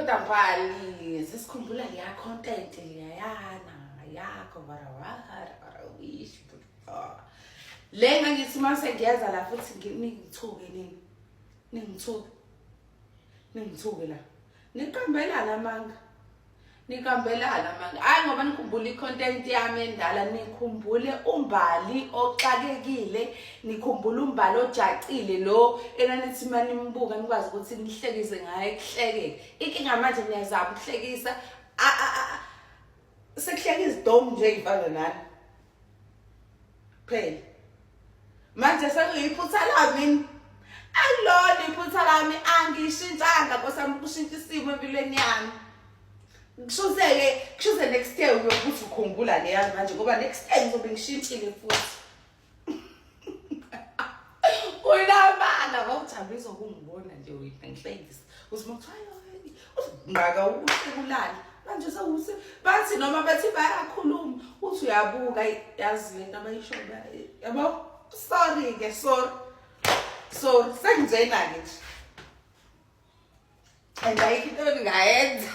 kodwa Mbali sesikhumbula leya content leyana yakho bara wish le ngithi mase ngiyeza la futhi ningithuke ningithuke la niqambelana manga hayi ngoba nikhumbula icontent yami endala nikhumbule uMbali oxakekile nikhumbula uMbali ojacile lo enanithi mani nimbuka nikwazi ukuthi nihlekise ngaye kuhlekeke inkinga manje niyazama ukuhlekisa sekuhlekisa dom nje ifana nani phela manje sekuyiphutha lami alona iphutha lami angishintshanga nkosami kushintsha isimo empilweni yami kushuze next year uyokuthi ukhumbula leya manje ngoba next year ngizobe ngishintshile futhi uyabanga bawujabulisa ukungibona nje wena ngihlekisa uthi mawuthayo ngqaka ukusekulala manje sewuthi bathi noma bathi bayakhuluma uthi uyabuka yazi lento abayisho yabo sorry ke sorry sengizena ke nje and ayikho into engayenza